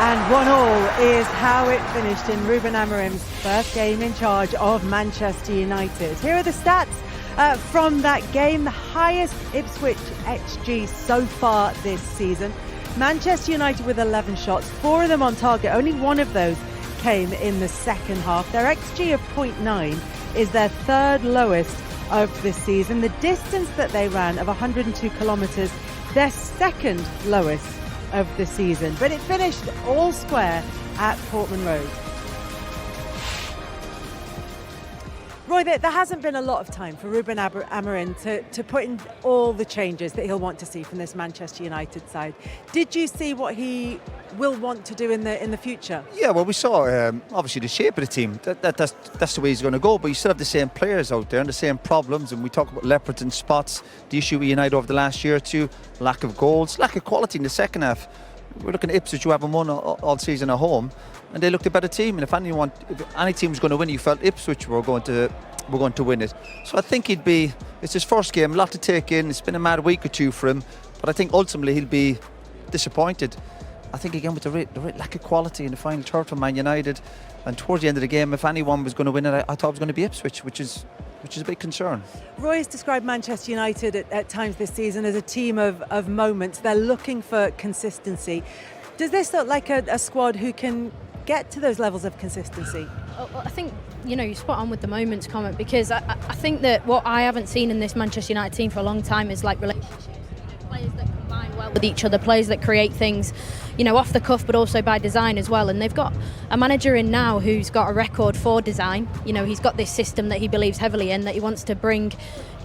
And 1-1 is how it finished in Ruben Amorim's first game in charge of Manchester United. Here are the stats from that game. The highest Ipswich XG so far this season. Manchester United with 11 shots, 4 of them on target. Only one of those came in the second half. Their XG of 0.9 is their third lowest of this season. The distance that they ran of 102 kilometres, their second lowest of the season. But it finished all square at Portman Road. Roy, there hasn't been a lot of time for Ruben Amorim to put in all the changes that he'll want to see from this Manchester United side. Did you see what he will want to do in the future? Yeah, well, we saw obviously the shape of the team. That's the way he's going to go. But you still have the same players out there and the same problems. And we talk about leopards and spots. The issue with United over the last year or two: lack of goals, lack of quality in the second half. We're looking at Ipswich, who haven't won all season at home, and they looked a better team. And if any team was going to win, you felt Ipswich were going to win it. So I think it's his first game, a lot to take in. It's been a mad week or two for him, but I think ultimately he'll be disappointed. I think again with the lack of quality in the final third for Man United, and towards the end of the game, if anyone was going to win it, I thought it was going to be Ipswich, which is a big concern. Roy has described Manchester United at times this season as a team of moments. They're looking for consistency. Does this look like a squad who can get to those levels of consistency? I think, you're spot on with the moments comment, because I think that what I haven't seen in this Manchester United team for a long time is like relationships. Players that combine well with each other, players that create things, off the cuff, but also by design as well. And they've got a manager in now who's got a record for design. He's got this system that he believes heavily in, that he wants to bring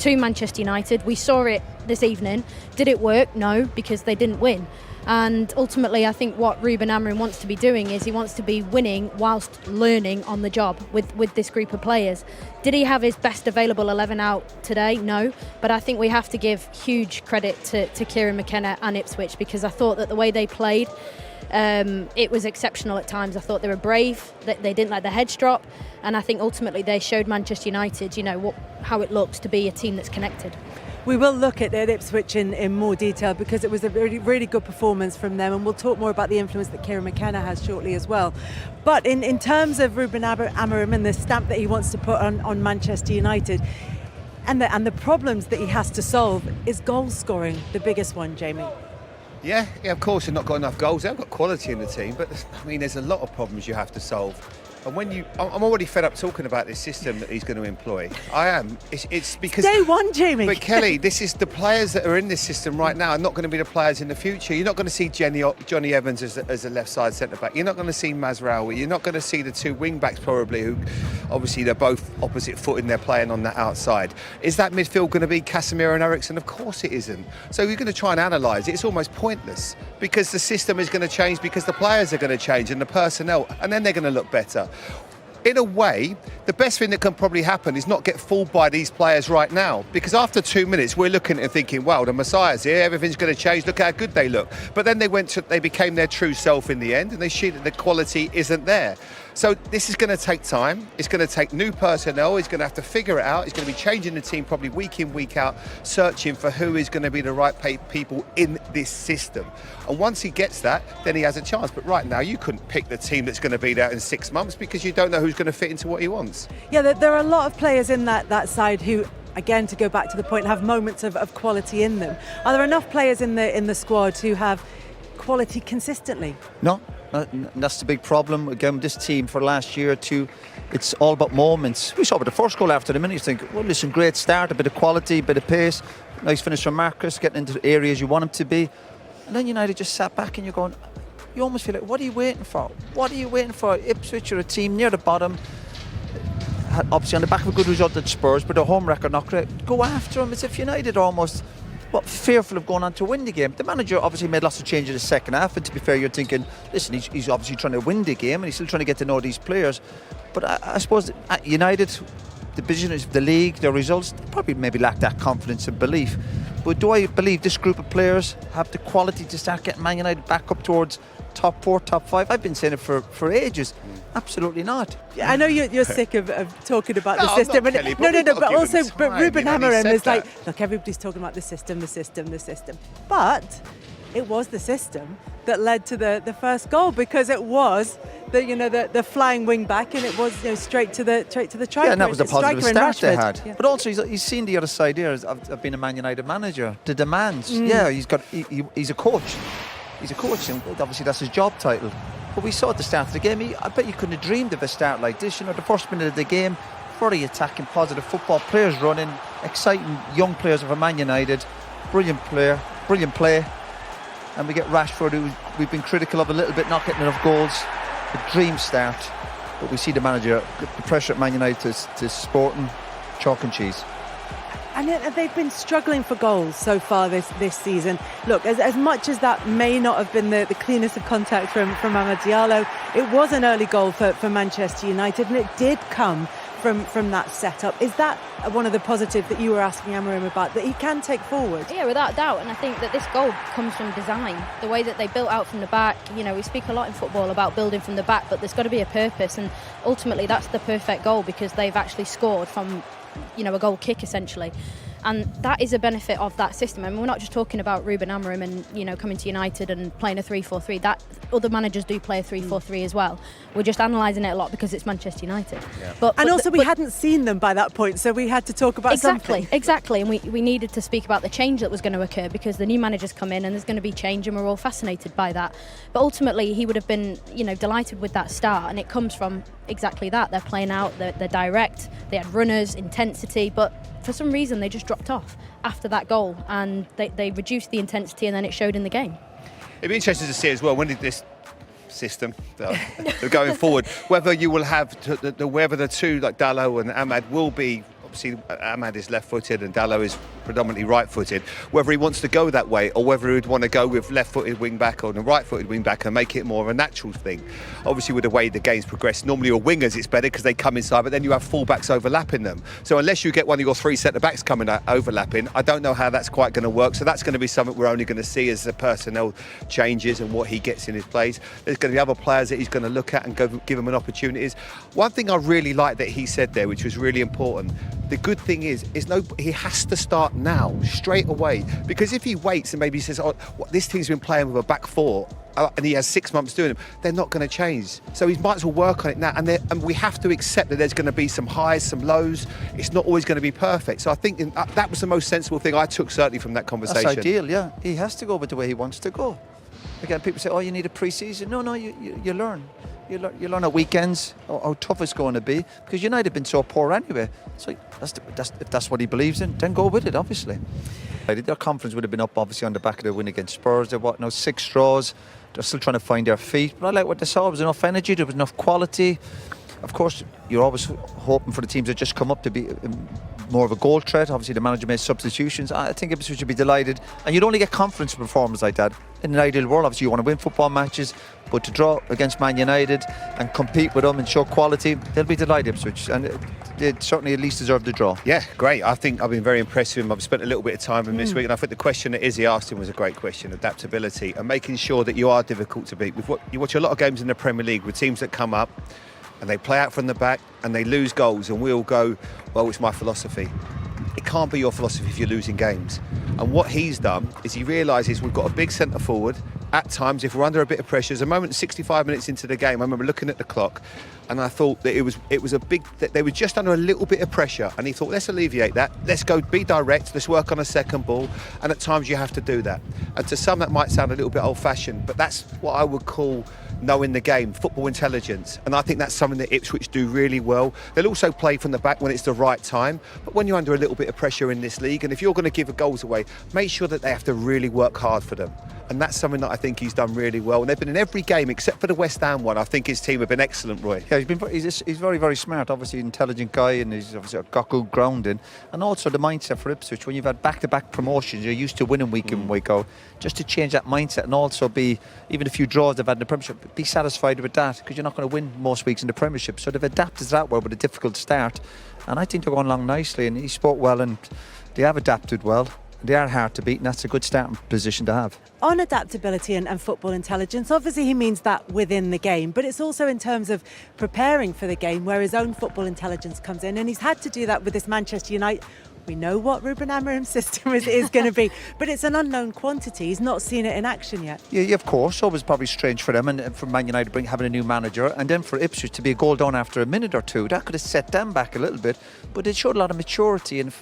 to Manchester United. We saw it this evening. Did it work? No, because they didn't win. And ultimately, I think what Ruben Amorim wants to be doing is he wants to be winning whilst learning on the job with this group of players. Did he have his best available 11 out today? No. But I think we have to give huge credit to Kieran McKenna and Ipswich, because I thought that the way they played, it was exceptional at times. I thought they were brave, that they didn't let their heads drop, and I think ultimately they showed Manchester United, how it looks to be a team that's connected. We will look at Ipswich in more detail, because it was a really, really good performance from them, and we'll talk more about the influence that Kieran McKenna has shortly as well. But in terms of Ruben Amorim and the stamp that he wants to put on Manchester United, and the problems that he has to solve, is goal scoring the biggest one, Jamie? Yeah, of course they've not got enough goals. They've got quality in the team, but there's a lot of problems you have to solve. And I'm already fed up talking about this system that he's going to employ. I am. It's because day one, Jamie. But Kelly, this is the players that are in this system right now are not going to be the players in the future. You're not going to see Johnny Evans as a left side centre back. You're not going to see Mazraoui. You're not going to see the two wing backs probably, who obviously they're both opposite footed and they're playing on that outside. Is that midfield going to be Casemiro and Eriksen? Of course it isn't. So you're going to try and analyse it. It's almost pointless, because the system is going to change, because the players are going to change and the personnel, and then they're going to look better. In a way, the best thing that can probably happen is not get fooled by these players right now, because after 2 minutes we're looking at it thinking, wow, the Messiah's here, everything's going to change, look how good they look. But then they became their true self in the end, and they see that the quality isn't there. So this is going to take time. It's going to take new personnel. He's going to have to figure it out. He's going to be changing the team probably week in, week out, searching for who is going to be the right people in this system. And once he gets that, then he has a chance. But right now, you couldn't pick the team that's going to be there in 6 months, because you don't know who's going to fit into what he wants. Yeah, there are a lot of players in that side who, again, to go back to the point, have moments of quality in them. Are there enough players in the squad who have quality consistently? No. That's the big problem. Again, this team for last year or two, it's all about moments. We saw with the first goal after the minute, you think, well, listen, great start, a bit of quality, a bit of pace, nice finish from Marcus, getting into the areas you want him to be. And then United just sat back and you're going, you almost feel like, what are you waiting for? What are you waiting for? Ipswich are a team near the bottom, obviously on the back of a good result at Spurs, but a home record not great. Go after them. It's if United are almost fearful of going on to win the game. The manager obviously made lots of changes in the second half, and to be fair, you're thinking, listen, he's obviously trying to win the game and he's still trying to get to know these players. But I suppose at United, the business of the league, their results, they probably maybe lack that confidence and belief. But do I believe this group of players have the quality to start getting Man United back up towards top 4, top 5? I've been saying it for ages. Absolutely not. Yeah, I know you're sick of talking about the system. I'm not, Kelly, but also, but Ruben Amorim is like, look, everybody's talking about the system. But it was the system that led to the first goal, because it was the flying wing back, and it was straight to the striker. Yeah, and that was the positive start they Rashford. had. Yeah. But also he's seen the other side here. I've been a Man United manager. The demands. Yeah, he's a coach. He's a coach, and obviously that's his job title. But we saw at the start of the game, I bet you couldn't have dreamed of a start like this. The first minute of the game, very attacking, positive football, players running, exciting young players of a Man United. Brilliant play. And we get Rashford, who we've been critical of a little bit, not getting enough goals. A dream start. But we see the manager, the pressure at Man United to Sporting, chalk and cheese. And they've been struggling for goals so far this season. Look, as much as that may not have been the cleanest of contact from Amad Diallo, it was an early goal for Manchester United, and it did come from that setup. Is that one of the positives that you were asking Amorim about, that he can take forward? Yeah, without doubt. And I think that this goal comes from design, the way that they built out from the back. We speak a lot in football about building from the back, but there's got to be a purpose, and ultimately that's the perfect goal, because they've actually scored from a goal kick essentially. And that is a benefit of that system. I mean, we're not just talking about Ruben Amorim and coming to United and playing a 3-4-3. That other managers do play a 3-4-3 as well. We're just analysing it a lot because it's Manchester United. Yeah. But we hadn't seen them by that point, so we had to talk about something. Exactly. And we needed to speak about the change that was going to occur, because the new managers come in and there's going to be change, and we're all fascinated by that. But ultimately, he would have been delighted with that start, and it comes from exactly that. They're playing out, they're direct, they had runners, intensity, but for some reason they just dropped off after that goal, and they reduced the intensity, and then it showed in the game. It'd be interesting to see as well, when did this system going forward, whether you will have whether the two, like Dalot and Amad, will be, obviously Amad is left-footed and Dalot is predominantly right-footed, whether he wants to go that way or whether he'd want to go with left-footed wing-back or the right-footed wing-back and make it more of a natural thing. Obviously, with the way the game's progressed, normally with wingers it's better because they come inside, but then you have full-backs overlapping them. So unless you get one of your three centre-backs coming out overlapping, I don't know how that's quite going to work. So that's going to be something we're only going to see as the personnel changes and what he gets in his plays. There's going to be other players that he's going to look at and give them an opportunities. One thing I really like that he said there, which was really important, the good thing is he has to start now, straight away, because if he waits and maybe he says, this team's been playing with a back four and he has 6 months doing them, they're not going to change. So he might as well work on it now, and we have to accept that there's going to be some highs, some lows. It's not always going to be perfect. So I think that was the most sensible thing I took certainly from that conversation. That's ideal, yeah. He has to go with the way he wants to go. Again, people say, you need a pre-season. No, you learn. You learn at weekends how tough it's going to be, because United have been so poor anyway. So if that's what he believes in, then go with it, obviously. Their confidence would have been up, obviously, on the back of the win against Spurs. They're 6 draws. They're still trying to find their feet. But I like what they saw. There was enough energy, there was enough quality. Of course, you're always hoping for the teams that just come up to be more of a goal threat. Obviously, the manager made substitutions. I think Ipswich should be delighted. And you'd only get confidence in performances like that. In an ideal world, obviously, you want to win football matches, but to draw against Man United and compete with them and show quality, they'll be delighted, Ipswich. And they certainly at least deserve the draw. Yeah, great. I think I've been very impressed with him. I've spent a little bit of time with him this week, and I think the question that Izzy asked him was a great question: adaptability and making sure that you are difficult to beat. You watch a lot of games in the Premier League with teams that come up and they play out from the back and they lose goals, and we all go, well, it's my philosophy. It can't be your philosophy if you're losing games. And what he's done is he realises we've got a big centre forward. At times, if we're under a bit of pressure, there's a moment 65 minutes into the game, I remember looking at the clock, and I thought that it was a big, that they were just under a little bit of pressure, and he thought, let's alleviate that, let's go be direct, let's work on a second ball, and at times you have to do that. And to some that might sound a little bit old-fashioned, but that's what I would call knowing the game, football intelligence, and I think that's something that Ipswich do really well. They'll also play from the back when it's the right time, but when you're under a little bit of pressure in this league, and if you're going to give goals away, make sure that they have to really work hard for them. And that's something that I think he's done really well. And they've been in every game except for the West Ham one. I think his team have been excellent, Roy. Yeah, he's very, very smart. Obviously, an intelligent guy, and he's obviously got good grounding. And also the mindset for Ipswich. When you've had back-to-back promotions, you're used to winning week in, week out. Just to change that mindset, and also be, even a few draws they've had in the Premiership, be satisfied with that, because you're not going to win most weeks in the Premiership. So they've adapted to that well with a difficult start. And I think they're going along nicely. And he spoke well, and they have adapted well. They are hard to beat, and that's a good starting position to have. On adaptability and football intelligence, obviously he means that within the game, but it's also in terms of preparing for the game where his own football intelligence comes in, and he's had to do that with this Manchester United. We know what Ruben Amorim's system is going to be, but it's an unknown quantity. He's not seen it in action yet. Yeah, of course. Always probably strange for them and for Man United having a new manager, and then for Ipswich to be a goal down after a minute or two. That could have set them back a little bit, but it showed a lot of maturity. And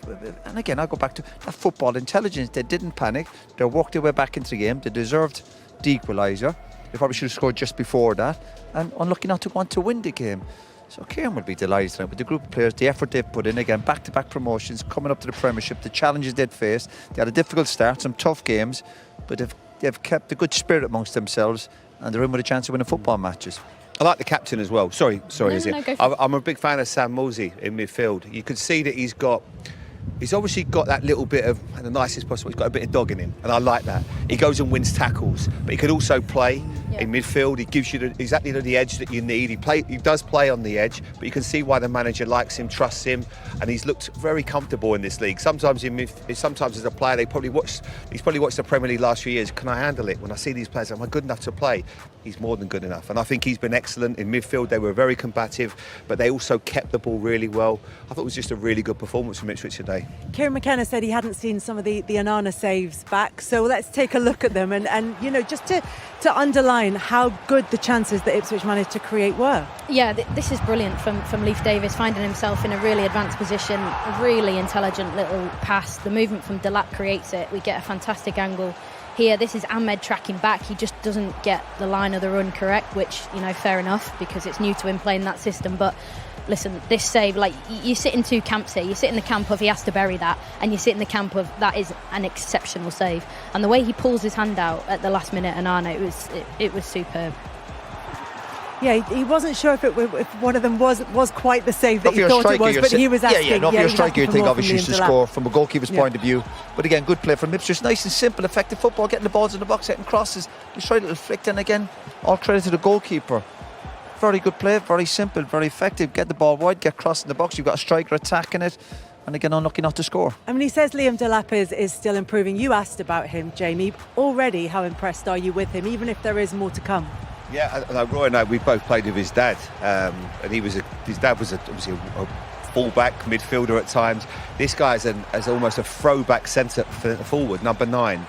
again, I'll go back to that football intelligence. They didn't panic. They worked their way back into the game. They deserved the equaliser. They probably should have scored just before that, and unlucky not to want to win the game. So Kieran will be delighted with the group of players, the effort they've put in. Again, back-to-back promotions, coming up to the Premiership, the challenges they'd faced. They had a difficult start, some tough games, but they've kept a good spirit amongst themselves, and they're in with a chance of winning football matches. I like the captain as well. Sorry, Izzy. No, go for it. I'm a big fan of Sam Morsy in midfield. You could see that he's obviously got that little bit of, in the nicest possible, he's got a bit of dog in him, and I like that. He goes and wins tackles, but he could also play in midfield. He gives you exactly the edge that you need. He does play on the edge, but you can see why the manager likes him, trusts him, and he's looked very comfortable in this league. Sometimes as a player, he's probably watched the Premier League last few years. Can I handle it? When I see these players, am I good enough to play? He's more than good enough, and I think he's been excellent in midfield. They were very combative, but they also kept the ball really well. I thought it was just a really good performance from Ipswich today. Kieran McKenna said he hadn't seen some of the Onana saves back, so let's take a look at them and just to underline how good the chances that Ipswich managed to create were. Yeah, this is brilliant from Leif Davis, finding himself in a really advanced position, a really intelligent little pass. The movement from Delap creates it. We get a fantastic angle here. This is Ahmed tracking back. He just doesn't get the line of the run correct, which, fair enough, because it's new to him playing that system. But listen, this save, you sit in two camps here. You sit in the camp of he has to bury that, and you sit in the camp of that is an exceptional save. And the way he pulls his hand out at the last minute, Onana, it was superb. Yeah, he wasn't sure if one of them was quite the save that he thought it was, but he was asking. If you're a striker, you'd think obviously you should score from a goalkeeper's point of view. But again, good play from Ipswich. Nice and simple, effective football, getting the balls in the box, getting crosses. He tried a little flick, and again, all credit to the goalkeeper. Very good play, very simple, very effective. Get the ball wide, get crossed in the box. You've got a striker attacking it, and again, unlucky not to score. I mean, he says Liam Delap is still improving. You asked about him, Jamie. Already, how impressed are you with him, even if there is more to come? Yeah, Roy and I, we both played with his dad, and his dad was obviously a full-back midfielder at times. This guy is almost a throwback centre forward, number 9,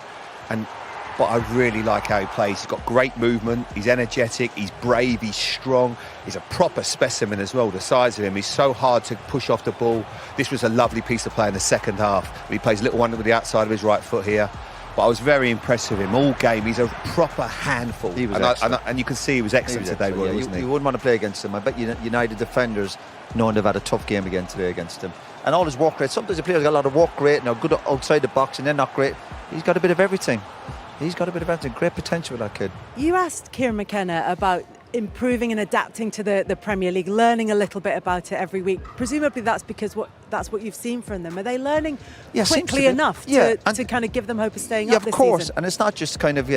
but I really like how he plays. He's got great movement, he's energetic, he's brave, he's strong, he's a proper specimen as well. The size of him, he's so hard to push off the ball. This was a lovely piece of play in the second half. He plays a little one with the outside of his right foot here. But I was very impressed with him all game. He's a proper handful. He was and you can see he was excellent today, Roy, wasn't he? You wouldn't want to play against him. I bet United defenders, knowing they've had a tough game again today against him. And all his work rate. Sometimes the players got a lot of work rate and are good outside the box and they're not great. He's got a bit of everything. Great potential, that kid. You asked Kieran McKenna about improving and adapting to the Premier League, learning a little bit about it every week. Presumably that's because that's what you've seen from them. Are they learning quickly enough to kind of give them hope of staying up this season? Yeah, of course. And it's not just kind of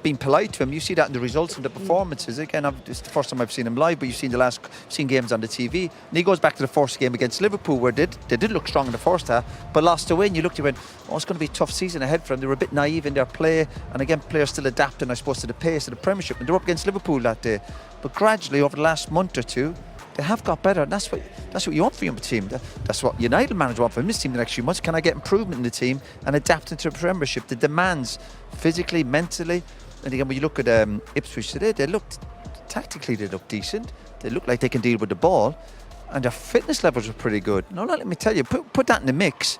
being polite to him. You see that in the results and the performances. Again, it's the first time I've seen him live, but you've seen games on the TV. And he goes back to the first game against Liverpool, where they did look strong in the first half, but lost away. And you looked, you went, it's going to be a tough season ahead for them. They were a bit naive in their play. And again, players still adapting, I suppose, to the pace of the Premiership. And they were up against Liverpool that day. But gradually, over the last month or two, they have got better, and that's what you want for your team. That's what United managers want from this team the next few months. Can I get improvement in the team and adapting to the Premiership? The demands, physically, mentally. And again, when you look at Ipswich today, they looked decent. They look like they can deal with the ball, and their fitness levels are pretty good. No, let me tell you, put that in the mix.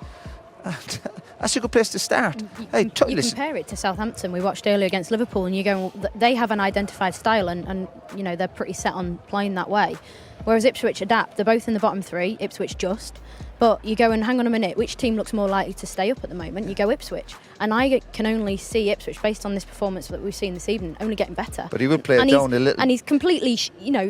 That's a good place to start. You compare it to Southampton we watched earlier against Liverpool, and you go, well, they have an identified style, and they're pretty set on playing that way. Whereas Ipswich adapt. They're both in the bottom 3. Ipswich just. But you go and hang on a minute, which team looks more likely to stay up at the moment? You go Ipswich. And I can only see Ipswich, based on this performance that we've seen this evening, only getting better. But he will play it down a little. And he's completely,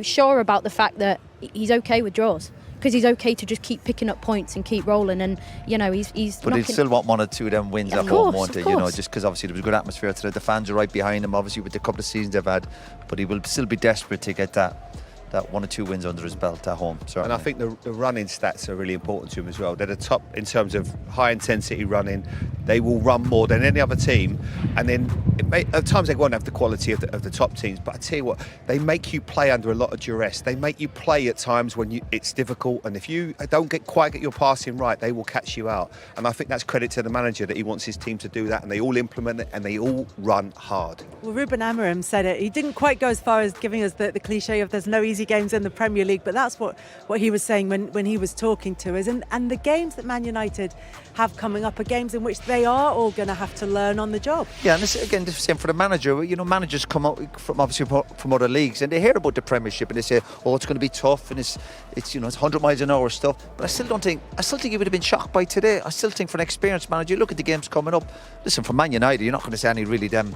sure about the fact that he's okay with draws. Because he's okay to just keep picking up points and keep rolling, and he's. But he'd still want one or two of them wins at home, won't he? Just because obviously there was a good atmosphere today. The fans are right behind him, obviously with the couple of seasons they've had. But he will still be desperate to get that that 1 or 2 wins under his belt at home. Certainly. And I think the running stats are really important to him as well. They're the top in terms of high intensity running. They will run more than any other team, and then at times they won't have the quality of the top teams. But I tell you what, they make you play under a lot of duress. They make you play at times when it's difficult, and if you don't quite get your passing right, they will catch you out. And I think that's credit to the manager that he wants his team to do that, and they all implement it, and they all run hard. Well, Ruben Amorim said it. He didn't quite go as far as giving us the cliche of there's no easy games in the Premier League, but that's what he was saying when he was talking to us. And the games that Man United have coming up are games in which they are all going to have to learn on the job. Yeah, and this, again, the same for the manager. You know, managers come out from obviously from other leagues, and they hear about the Premiership, and they say, "Oh, it's going to be tough, and it's 100 miles an hour stuff." But I still think he would have been shocked by today. I still think for an experienced manager, you look at the games coming up. Listen, for Man United, you're not going to say any really them.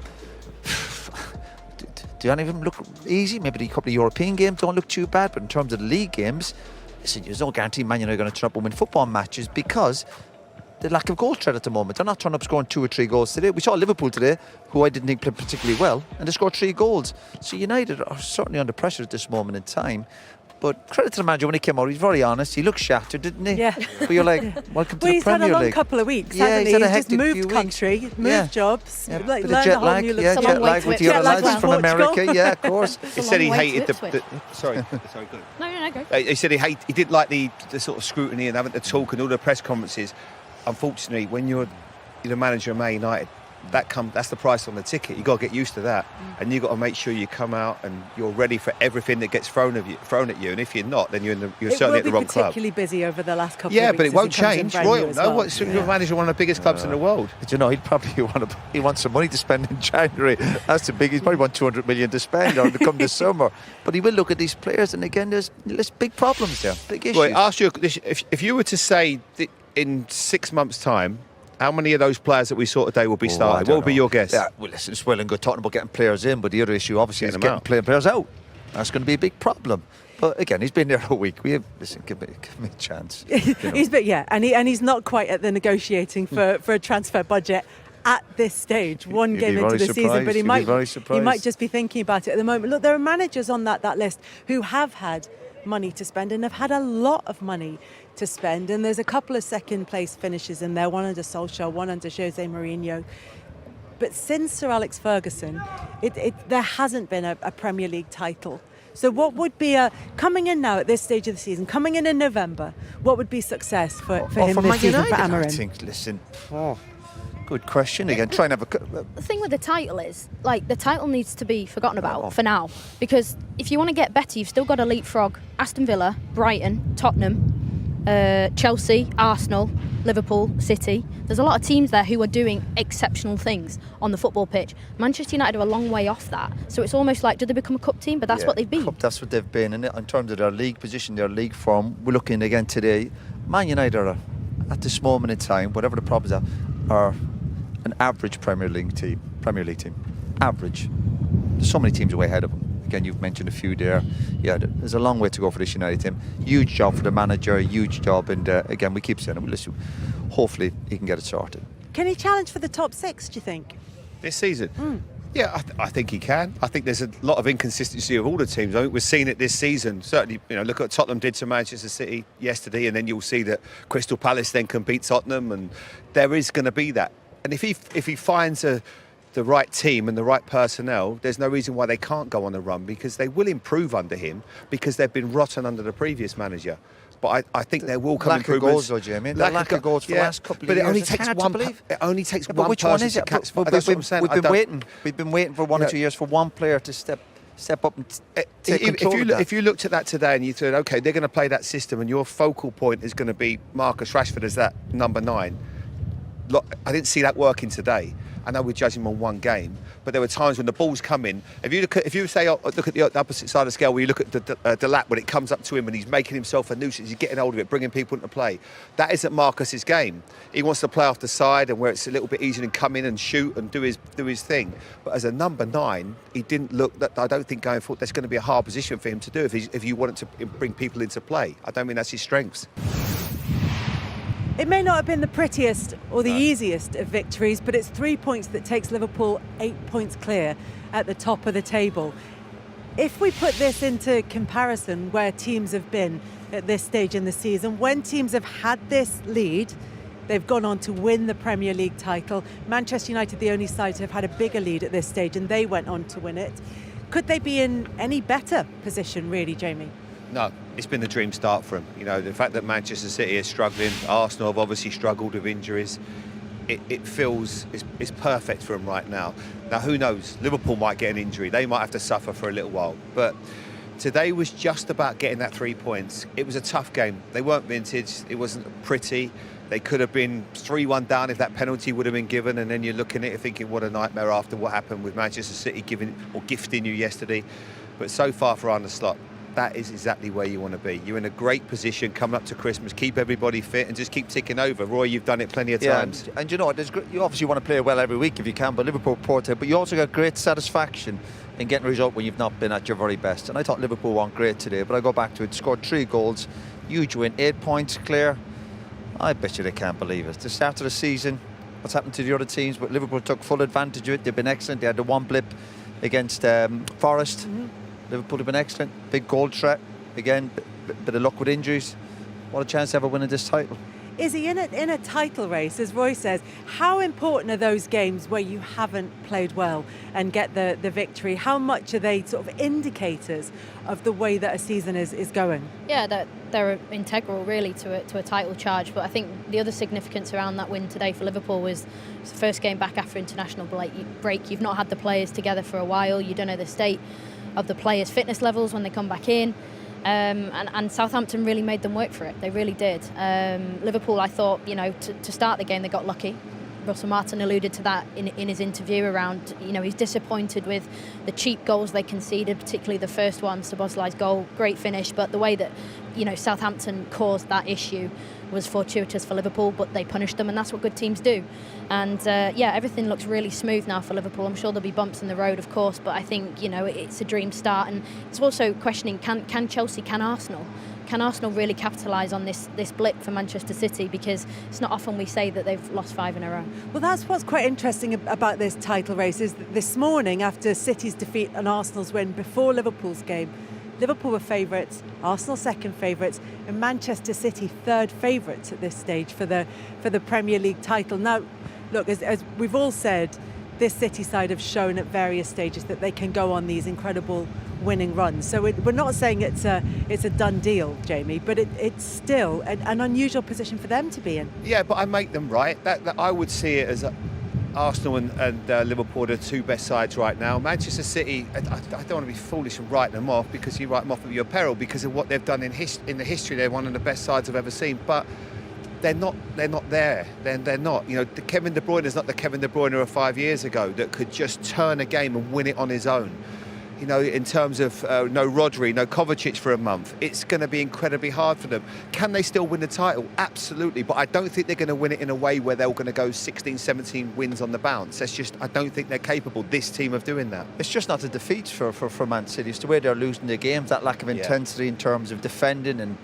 Do any of them look easy? Maybe a couple of European games don't look too bad, but in terms of the league games, listen, there's no guarantee Man United are going to turn up and win football matches because the lack of goal threat at the moment. They're not turning up scoring 2 or 3 goals today. We saw Liverpool today, who I didn't think played particularly well, and they scored 3 goals. So United are certainly under pressure at this moment in time. But credit to the manager when he came out, he's very honest. He looked shattered, didn't he? Yeah. But you're like, welcome to the Premier League. He's had a long couple of weeks, hasn't he? He's had a He's just hectic moved country, moved jobs, Yeah. like, Bit of learned jet a whole lag, new jet lag with the other lads from America. Yeah, of course. He said he hated the. Sorry, go. No, go. He said he didn't like the sort of scrutiny and having to talk and all the press conferences. Unfortunately, when you're the manager of Man United, that's the price on the ticket. You've got to get used to that, and you've got to make sure you come out and you're ready for everything that gets thrown at you. And if you're not, then you're certainly at the wrong club. It will be particularly busy over the last couple of Yeah, weeks. but it won't as he comes in change. brand new Royal, as no, well. what's your manager one of the biggest clubs in the world? But you know, he'd probably he wants some money to spend in January. That's the big. He's probably want 200 million to spend or to come this summer. But he will look at these players, and again, there's big problems there, big issues. Well, I ask you, if you were to say that in 6 months' time, how many of those players that we saw today will be starting? What would be your guess? Yeah, well, listen, it's well and good talking about getting players in, but the other issue, obviously, is Getting them getting out. players out. That's going to be a big problem. But again, he's been there a week. Listen, give me a chance. You know. and he's not quite at the negotiating for a transfer budget at this stage, one You'd game be into very the season, but he surprised. might just be thinking about it at the moment. Look, there are managers on that list who have had money to spend and have had a lot of money to spend, and there's a couple of second place finishes in there, one under Solskjaer, one under Jose Mourinho. But since Sir Alex Ferguson, there hasn't been a Premier League title. So what would be coming in now at this stage of the season, coming in November, what would be success for him for this Man season, for United, Amorim? I think, listen, good question again. Try and have The thing with the title is, the title needs to be forgotten about for now, because if you want to get better, you've still got to leapfrog Aston Villa, Brighton, Tottenham, Chelsea, Arsenal, Liverpool, City. There's a lot of teams there who are doing exceptional things on the football pitch. Manchester United are a long way off that, so it's almost like, do they become a cup team? But that's what they've been. That's what they've been, and in terms of their league position, their league form, we're looking again today. Man United are, at this moment in time, whatever the problems are an average Premier League team. Average. There's so many teams way ahead of them. Again, you've mentioned a few there. Yeah, there's a long way to go for this United team. Huge job for the manager, huge job, and again, we keep saying it. Listen, hopefully he can get it sorted. Can he challenge for the top 6, do you think? This season? Yeah, I think he can. I think there's a lot of inconsistency of all the teams. I think we're seeing it this season. Certainly, look at what Tottenham did to Manchester City yesterday, and then you'll see that Crystal Palace then can beat Tottenham, and there is going to be that. And if he finds the right team and the right personnel, there's no reason why they can't go on a run, because they will improve under him, because they've been rotten under the previous manager. But I think there will come improvements. Lack of goals, though, Jamie. Lack of goals for the last couple of years. But it only It's takes hard to one. believe. It only takes But one which person one is to it? catch. That's what I'm saying. We've been waiting for 1 or 2 years for one player to step up and take control of that. If you looked at that today and you thought, okay, they're going to play that system, and your focal point is going to be Marcus Rashford as that number 9. Look, I didn't see that working today. I know we're judging him on one game, but there were times when the ball's come in. If you look at the opposite side of the scale, where you look at Delap when it comes up to him and he's making himself a nuisance, he's getting hold of it, bringing people into play. That isn't Marcus's game. He wants to play off the side, and where it's a little bit easier to come in and shoot and do his thing. But as a number 9, he didn't look. I don't think going forward that's going to be a hard position for him to do if you wanted to bring people into play. I don't think that's his strengths. It may not have been the prettiest or the easiest of victories, but it's 3 points that takes Liverpool 8 points clear at the top of the table. If we put this into comparison where teams have been at this stage in the season, when teams have had this lead, they've gone on to win the Premier League title. Manchester United, the only side to have had a bigger lead at this stage, and they went on to win it. Could they be in any better position, really, Jamie? No, it's been a dream start for them. You know, the fact that Manchester City is struggling, Arsenal have obviously struggled with injuries. It feels it's perfect for them right now. Now, who knows? Liverpool might get an injury. They might have to suffer for a little while. But today was just about getting that 3 points. It was a tough game. They weren't vintage. It wasn't pretty. They could have been 3-1 down if that penalty would have been given, and then you're looking at it thinking, what a nightmare after what happened with Manchester City gifting you yesterday. But so far for Arne Slot, that is exactly where you want to be. You're in a great position coming up to Christmas. Keep everybody fit and just keep ticking over. Roy, you've done it plenty of times. And you know, you obviously want to play well every week if you can, but Liverpool portrait, but you also got great satisfaction in getting a result when you've not been at your very best. And I thought Liverpool weren't great today, but I go back to it, scored 3 goals, huge win, 8 points clear. I bet you they can't believe it. The start of the season, what's happened to the other teams, but Liverpool took full advantage of it. They've been excellent. They had the one blip against Forest. Mm-hmm. Liverpool have been excellent. Big goal threat. Again, bit of luck with injuries. What a chance to have a win in this title. Is he in a title race, as Roy says? How important are those games where you haven't played well and get the victory? How much are they sort of indicators of the way that a season is going? Yeah, they're integral really to a title charge. But I think the other significance around that win today for Liverpool was it's the first game back after international break. You've not had the players together for a while. You don't know the state of the players' fitness levels when they come back in. And Southampton really made them work for it. They really did. Liverpool, I thought, to start the game, they got lucky. Russell Martin alluded to that in his interview around, he's disappointed with the cheap goals they conceded, particularly the first one, Szoboszlai's goal, great finish, but the way that, Southampton caused that issue was fortuitous for Liverpool, but they punished them, and that's what good teams do. And everything looks really smooth now for Liverpool. I'm sure there'll be bumps in the road, of course, but I think, it's a dream start, and it's also questioning, can Chelsea, can Arsenal? Can Arsenal really capitalise on this blip for Manchester City? Because it's not often we say that they've lost 5 in a row. Well, that's what's quite interesting about this title race is that this morning, after City's defeat and Arsenal's win before Liverpool's game, Liverpool were favourites, Arsenal second favourites, and Manchester City third favourites at this stage for the Premier League title. Now, look, as we've all said, this City side have shown at various stages that they can go on these incredible winning runs. So we're not saying it's a done deal, Jamie, but it's still an unusual position for them to be in. Yeah, but I make them right. That I would see it as Arsenal and Liverpool are the 2 best sides right now. Manchester City, I don't want to be foolish and write them off, because you write them off at your peril because of what they've done in the history. They're one of the best sides I've ever seen, but they're not there. They're not. The Kevin De Bruyne is not the Kevin De Bruyne of 5 years ago that could just turn a game and win it on his own. In terms of no Rodri, no Kovacic for a month, it's going to be incredibly hard for them. Can they still win the title? Absolutely, but I don't think they're going to win it in a way where they're going to go 16, 17 wins on the bounce. I don't think they're capable, this team, of doing that. It's just not the defeats for Man City. It's the way they're losing their games, that lack of intensity in terms of defending and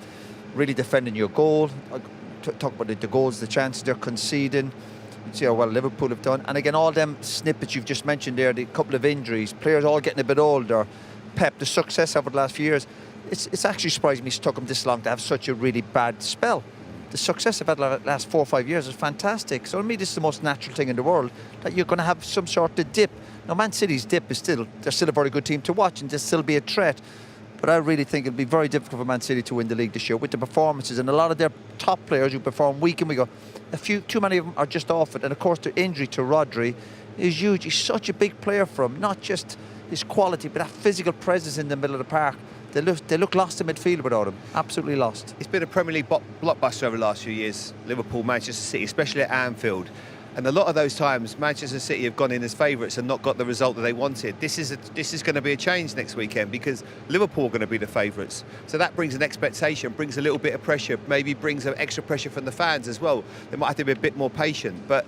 really defending your goal. Talk about the goals, the chances they're conceding. See how well Liverpool have done, and again all them snippets you've just mentioned there, the couple of injuries, players all getting a bit older, Pep, the success over the last few years, it's actually surprised me it's took them this long to have such a really bad spell. The success they've had the last 4 or 5 years is fantastic. So to me this is the most natural thing in the world, that you're going to have some sort of dip. Now Man City's dip is they're still a very good team to watch and they'll still be a threat. But I really think it'll be very difficult for Man City to win the league this year with the performances, and a lot of their top players who perform week in week out. Too many of them are just off it, and of course the injury to Rodri is huge. He's such a big player for him, not just his quality, but that physical presence in the middle of the park. They look lost in midfield without him, absolutely lost. It's been a Premier League blockbuster over the last few years, Liverpool, Manchester City, especially at Anfield. And a lot of those times, Manchester City have gone in as favourites and not got the result that they wanted. This is going to be a change next weekend, because Liverpool are going to be the favourites. So that brings an expectation, brings a little bit of pressure, maybe brings an extra pressure from the fans as well. They might have to be a bit more patient. But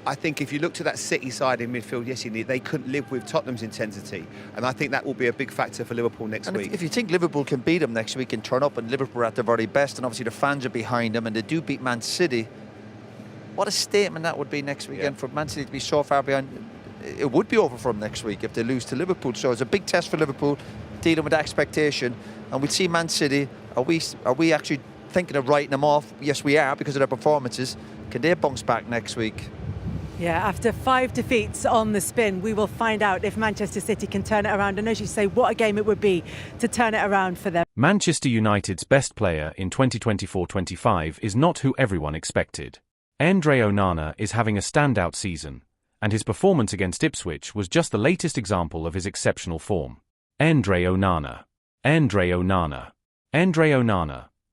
I think if you look to that City side in midfield, yes, they couldn't live with Tottenham's intensity. And I think that will be a big factor for Liverpool next week. If you think Liverpool can beat them next week and turn up, and Liverpool are at their very best, and obviously the fans are behind them, and they do beat Man City, what a statement that would be next weekend for Man City to be so far behind. It would be over for them next week if they lose to Liverpool. So it's a big test for Liverpool. dealing with expectation. And we see Man City. Are we actually thinking of writing them off? Yes, we are, because of their performances. Can they bounce back next week? Yeah, after 5 defeats on the spin, we will find out if Manchester City can turn it around. And as you say, what a game it would be to turn it around for them. Manchester United's best player in 2024-25 is not who everyone expected. Andre Onana is having a standout season, and his performance against Ipswich was just the latest example of his exceptional form. Andre Onana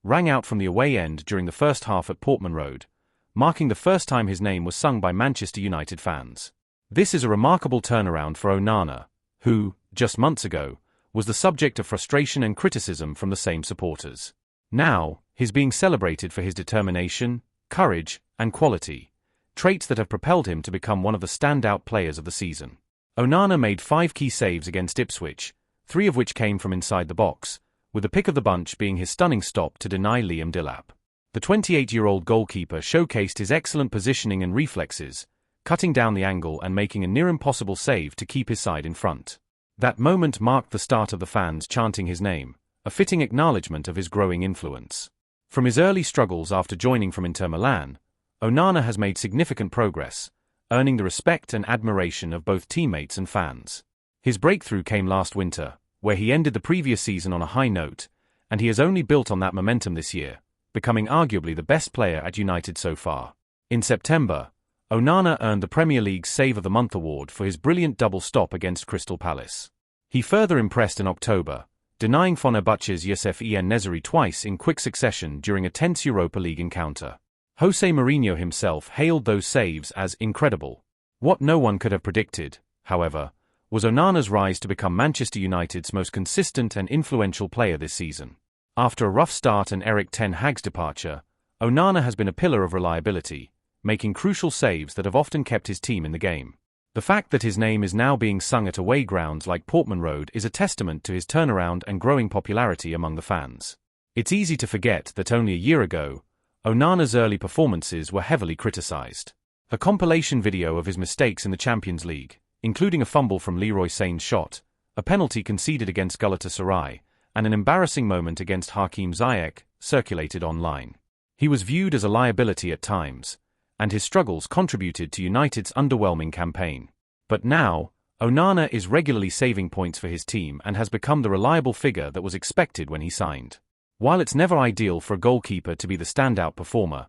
rang out from the away end during the first half at Portman Road, marking the first time his name was sung by Manchester United fans. This is a remarkable turnaround for Onana, who, just months ago, was the subject of frustration and criticism from the same supporters. Now, he's being celebrated for his determination, courage, and quality, traits that have propelled him to become one of the standout players of the season. Onana made 5 key saves against Ipswich, 3 of which came from inside the box, with the pick of the bunch being his stunning stop to deny Liam Delap. The 28-year-old goalkeeper showcased his excellent positioning and reflexes, cutting down the angle and making a near-impossible save to keep his side in front. That moment marked the start of the fans chanting his name, a fitting acknowledgement of his growing influence. From his early struggles after joining from Inter Milan, Onana has made significant progress, earning the respect and admiration of both teammates and fans. His breakthrough came last winter, where he ended the previous season on a high note, and he has only built on that momentum this year, becoming arguably the best player at United so far. In September, Onana earned the Premier League's Save of the Month award for his brilliant double stop against Crystal Palace. He further impressed in October, denying Fenerbahce's Youssef En-Nesyri twice in quick succession during a tense Europa League encounter. Jose Mourinho himself hailed those saves as incredible. What no one could have predicted, however, was Onana's rise to become Manchester United's most consistent and influential player this season. After a rough start and Erik ten Hag's departure, Onana has been a pillar of reliability, making crucial saves that have often kept his team in the game. The fact that his name is now being sung at away grounds like Portman Road is a testament to his turnaround and growing popularity among the fans. It's easy to forget that only a year ago, Onana's early performances were heavily criticised. A compilation video of his mistakes in the Champions League, including a fumble from Leroy Sané's shot, a penalty conceded against Galatasaray, and an embarrassing moment against Hakim Ziyech, circulated online. He was viewed as a liability at times, and his struggles contributed to United's underwhelming campaign. But now, Onana is regularly saving points for his team and has become the reliable figure that was expected when he signed. While it's never ideal for a goalkeeper to be the standout performer,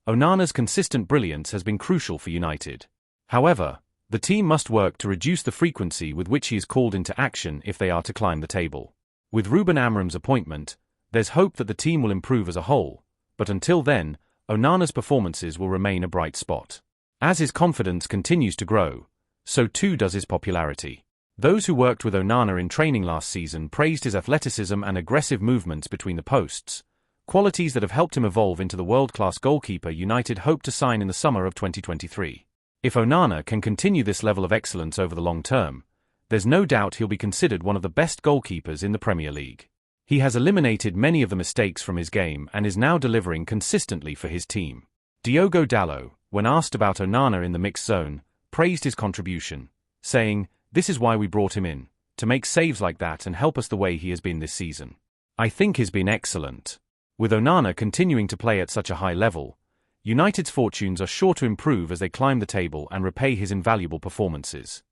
Onana's consistent brilliance has been crucial for United. However, the team must work to reduce the frequency with which he is called into action if they are to climb the table. With Ruben Amorim's appointment, there's hope that the team will improve as a whole, but until then, Onana's performances will remain a bright spot. As his confidence continues to grow, so too does his popularity. Those who worked with Onana in training last season praised his athleticism and aggressive movements between the posts, qualities that have helped him evolve into the world-class goalkeeper United hope to sign in the summer of 2023. If Onana can continue this level of excellence over the long term, there's no doubt he'll be considered one of the best goalkeepers in the Premier League. He has eliminated many of the mistakes from his game and is now delivering consistently for his team. Diogo Dalot, when asked about Onana in the mixed zone, praised his contribution, saying, "This is why we brought him in, to make saves like that and help us the way he has been this season. I think he's been excellent." With Onana continuing to play at such a high level, United's fortunes are sure to improve as they climb the table and repay his invaluable performances.